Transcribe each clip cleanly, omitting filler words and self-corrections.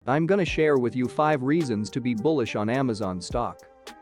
I'm gonna share with you 5 reasons to be bullish on Amazon stock.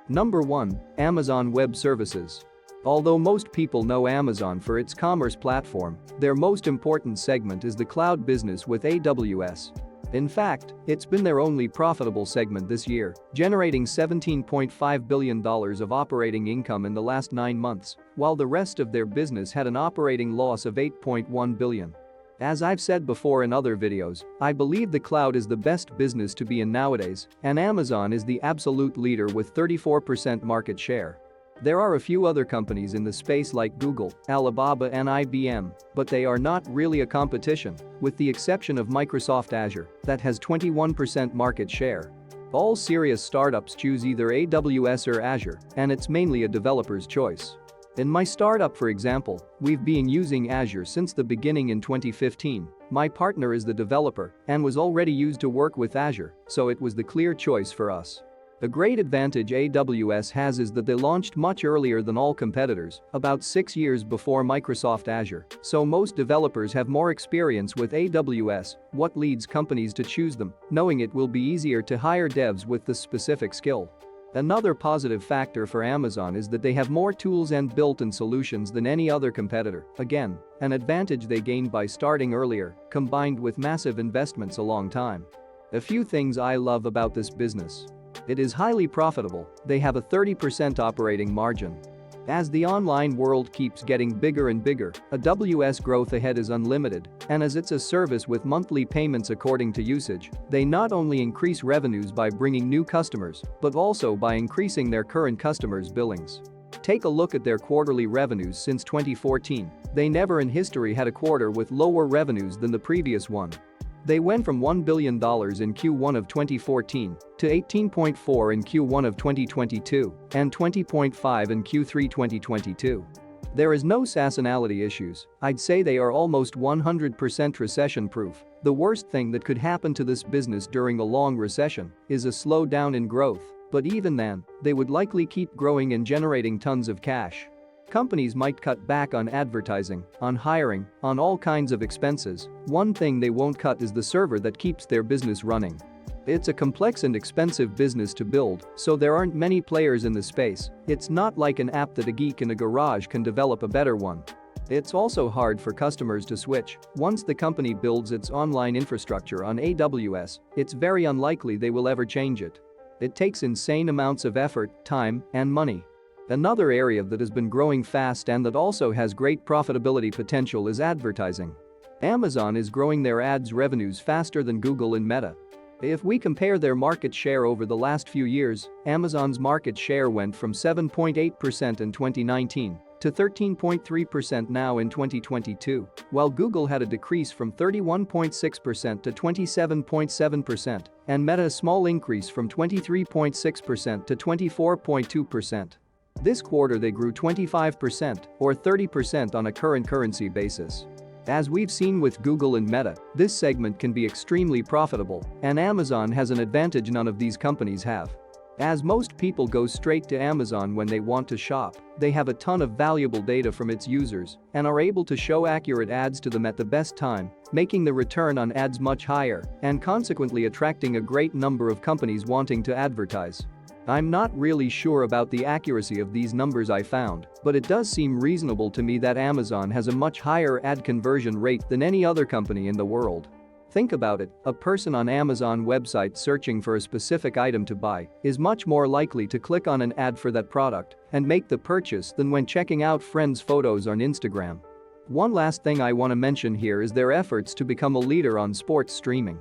Number 1. Amazon Web Services. Although most people know Amazon for its commerce platform, their most important segment is the cloud business with AWS. In fact, it's been their only profitable segment this year, generating $17.5 billion of operating income in the last 9 months, while the rest of their business had an operating loss of $8.1 billion. As I've said before in other videos, I believe the cloud is the best business to be in nowadays, and Amazon is the absolute leader with 34% market share. There are a few other companies in the space like Google, Alibaba and IBM, but they are not really a competition, with the exception of Microsoft Azure, that has 21% market share. All serious startups choose either AWS or Azure, and it's mainly a developer's choice. In my startup, for example, we've been using Azure since the beginning in 2015. My partner is the developer and was already used to work with Azure, so it was the clear choice for us. A great advantage AWS has is that they launched much earlier than all competitors, about 6 years before Microsoft Azure, so most developers have more experience with AWS, what leads companies to choose them, knowing it will be easier to hire devs with the specific skill. Another positive factor for Amazon is that they have more tools and built-in solutions than any other competitor, again, an advantage they gained by starting earlier, combined with massive investments a long time. A few things I love about this business. It is highly profitable, they have a 30% operating margin. As the online world keeps getting bigger and bigger, AWS growth ahead is unlimited, and as it's a service with monthly payments according to usage, they not only increase revenues by bringing new customers, but also by increasing their current customers' billings. Take a look at their quarterly revenues since 2014, they never in history had a quarter with lower revenues than the previous one. They went from $1 billion in Q1 of 2014 to $18.4 in Q1 of 2022 and $20.5 in Q3 2022. There is no seasonality issues, I'd say they are almost 100% recession-proof. The worst thing that could happen to this business during a long recession is a slowdown in growth, but even then, they would likely keep growing and generating tons of cash. Companies might cut back on advertising, on hiring, on all kinds of expenses. One thing they won't cut is the server that keeps their business running. It's a complex and expensive business to build, so there aren't many players in the space. It's not like an app that a geek in a garage can develop a better one. It's also hard for customers to switch. Once the company builds its online infrastructure on AWS, it's very unlikely they will ever change it. It takes insane amounts of effort, time, and money. Another area that has been growing fast and that also has great profitability potential is advertising. Amazon is growing their ads revenues faster than Google and Meta. If we compare their market share over the last few years, Amazon's market share went from 7.8% in 2019 to 13.3% now in 2022, while Google had a decrease from 31.6% to 27.7% and Meta a small increase from 23.6% to 24.2%. This quarter they grew 25% or 30% on a current currency basis. As we've seen with Google and Meta, this segment can be extremely profitable, and Amazon has an advantage none of these companies have. As most people go straight to Amazon when they want to shop, they have a ton of valuable data from its users and are able to show accurate ads to them at the best time, making the return on ads much higher and consequently attracting a great number of companies wanting to advertise. I'm not really sure about the accuracy of these numbers I found, but it does seem reasonable to me that Amazon has a much higher ad conversion rate than any other company in the world. Think about it, a person on Amazon website searching for a specific item to buy is much more likely to click on an ad for that product and make the purchase than when checking out friends' photos on Instagram. One last thing I want to mention here is their efforts to become a leader on sports streaming.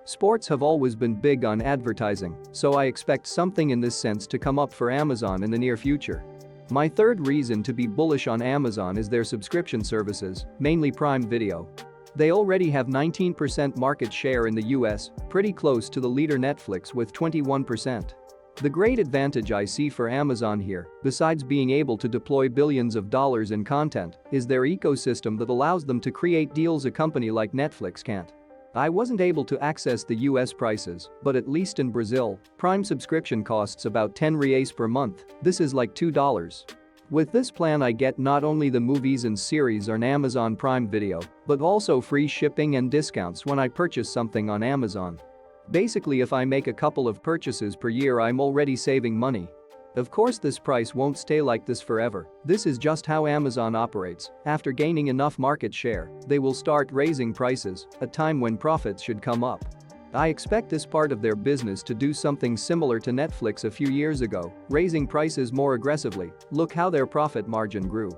Sports have always been big on advertising, so I expect something in this sense to come up for Amazon in the near future. My third reason to be bullish on Amazon is their subscription services, mainly Prime Video. They already have 19% market share in the US, pretty close to the leader Netflix with 21%. The great advantage I see for Amazon here, besides being able to deploy billions of dollars in content, is their ecosystem that allows them to create deals a company like Netflix can't. I wasn't able to access the US prices, but at least in Brazil, Prime subscription costs about 10 reais per month. This is like $2. With this plan I get not only the movies and series on Amazon Prime Video, but also free shipping and discounts when I purchase something on Amazon. Basically, if I make a couple of purchases per year, I'm already saving money. Of course, this price won't stay like this forever. This is just how Amazon operates. After gaining enough market share, they will start raising prices, a time when profits should come up. I expect this part of their business to do something similar to Netflix a few years ago, raising prices more aggressively. Look how their profit margin grew.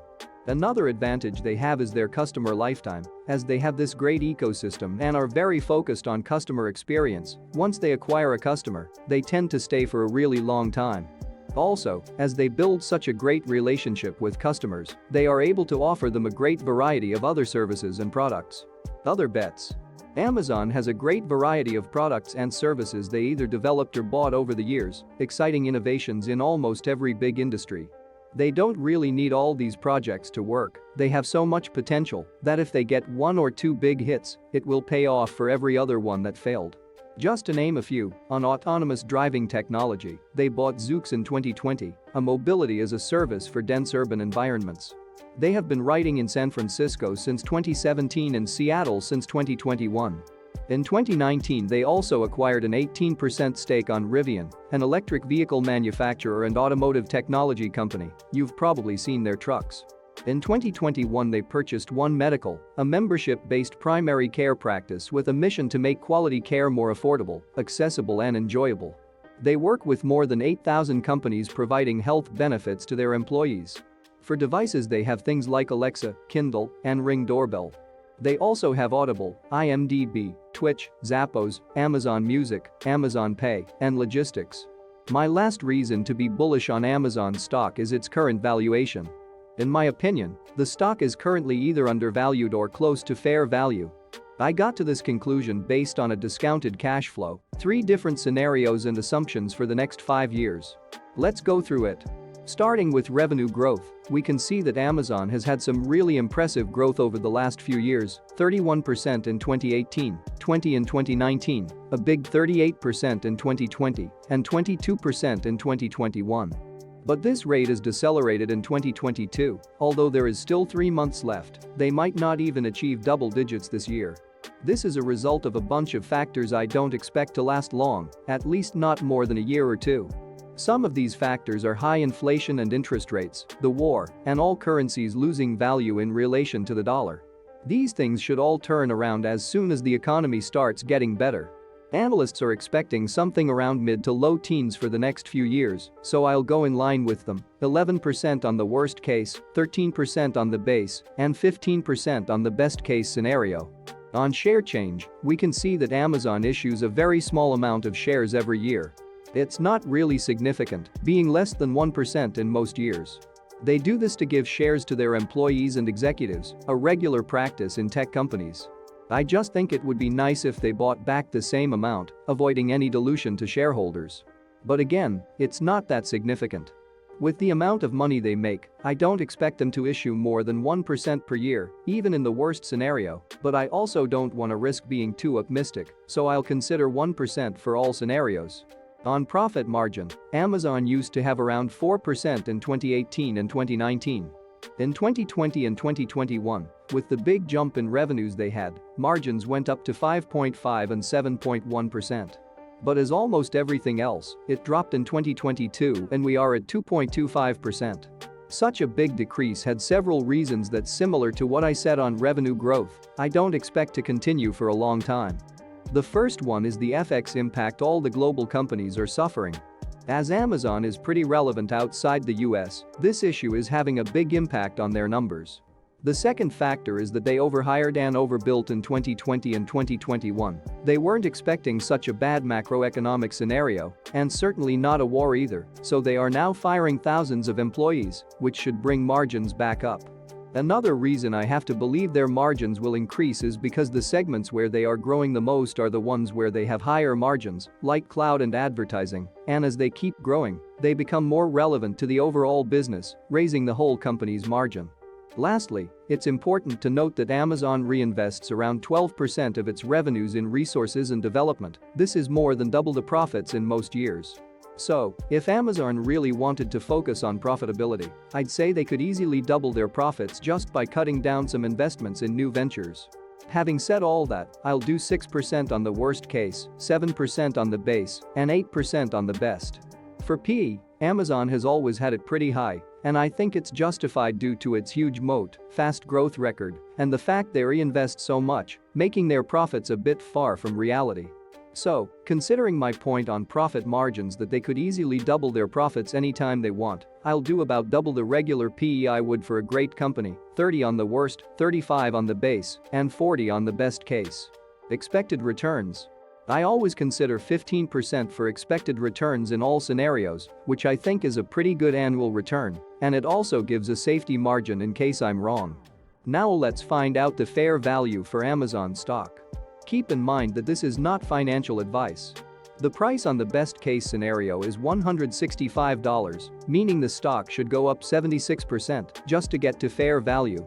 Another advantage they have is their customer lifetime, as they have this great ecosystem and are very focused on customer experience. Once they acquire a customer, they tend to stay for a really long time. Also, as they build such a great relationship with customers, they are able to offer them a great variety of other services and products. Other bets. Amazon has a great variety of products and services they either developed or bought over the years, exciting innovations in almost every big industry. They don't really need all these projects to work. They have so much potential that if they get one or two big hits, it will pay off for every other one that failed. Just to name a few, on autonomous driving technology, they bought Zoox in 2020, a mobility as a service for dense urban environments. They have been writing in San Francisco since 2017 and Seattle since 2021. In 2019, they also acquired an 18% stake on Rivian, an electric vehicle manufacturer and automotive technology company. You've probably seen their trucks. In 2021, they purchased One Medical, a membership-based primary care practice with a mission to make quality care more affordable, accessible and enjoyable. They work with more than 8,000 companies providing health benefits to their employees. For devices, they have things like Alexa, Kindle, and Ring doorbell. They also have Audible, IMDb, Twitch, Zappos, Amazon Music, Amazon Pay, and logistics. My last reason to be bullish on Amazon stock is its current valuation. In my opinion, the stock is currently either undervalued or close to fair value. I got to this conclusion based on a discounted cash flow, 3 different scenarios and assumptions for the next 5 years. Let's go through it. Starting with revenue growth, we can see that Amazon has had some really impressive growth over the last few years, 31% in 2018, 20% in 2019, a big 38% in 2020, and 22% in 2021. But this rate is decelerated in 2022, although there is still 3 months left. They might not even achieve double digits this year. This is a result of a bunch of factors I don't expect to last long, at least not more than a year or two. Some of these factors are high inflation and interest rates, the war, and all currencies losing value in relation to the dollar. These things should all turn around as soon as the economy starts getting better. Analysts are expecting something around mid to low teens for the next few years, so I'll go in line with them, 11% on the worst case, 13% on the base, and 15% on the best case scenario. On share change, we can see that Amazon issues a very small amount of shares every year. It's not really significant, being less than 1% in most years. They do this to give shares to their employees and executives, a regular practice in tech companies. I just think it would be nice if they bought back the same amount, avoiding any dilution to shareholders. But again, it's not that significant. With the amount of money they make, I don't expect them to issue more than 1% per year, even in the worst scenario, but I also don't want to risk being too optimistic, so I'll consider 1% for all scenarios. On profit margin, Amazon used to have around 4% in 2018 and 2019. In 2020 and 2021, with the big jump in revenues they had, margins went up to 5.5% and 7.1%. But as almost everything else, it dropped in 2022 and we are at 2.25%. Such a big decrease had several reasons that's similar to what I said on revenue growth. I don't expect to continue for a long time. The first one is the FX impact all the global companies are suffering. As Amazon is pretty relevant outside the US, this issue is having a big impact on their numbers. The second factor is that they overhired and overbuilt in 2020 and 2021. They weren't expecting such a bad macroeconomic scenario, and certainly not a war either, so they are now firing thousands of employees, which should bring margins back up. Another reason I have to believe their margins will increase is because the segments where they are growing the most are the ones where they have higher margins, like cloud and advertising, and as they keep growing, they become more relevant to the overall business, raising the whole company's margin. Lastly, it's important to note that Amazon reinvests around 12% of its revenues in resources and development. This is more than double the profits in most years. So, if Amazon really wanted to focus on profitability, I'd say they could easily double their profits just by cutting down some investments in new ventures. Having said all that, I'll do 6% on the worst case, 7% on the base, and 8% on the best. For PE, Amazon has always had it pretty high, and I think it's justified due to its huge moat, fast growth record, and the fact they reinvest so much, making their profits a bit far from reality. So, considering my point on profit margins that they could easily double their profits anytime they want, I'll do about double the regular PE I would for a great company, 30 on the worst, 35 on the base, and 40 on the best case. Expected returns. I always consider 15% for expected returns in all scenarios, which I think is a pretty good annual return, and it also gives a safety margin in case I'm wrong. Now let's find out the fair value for Amazon stock. Keep in mind that this is not financial advice. The price on the best case scenario is $165, meaning the stock should go up 76% just to get to fair value.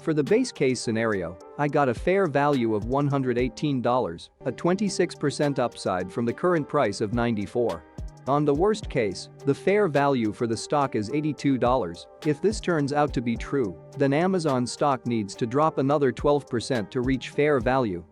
For the base case scenario, I got a fair value of $118, a 26% upside from the current price of $94. On the worst case, the fair value for the stock is $82. If this turns out to be true, then Amazon stock needs to drop another 12% to reach fair value.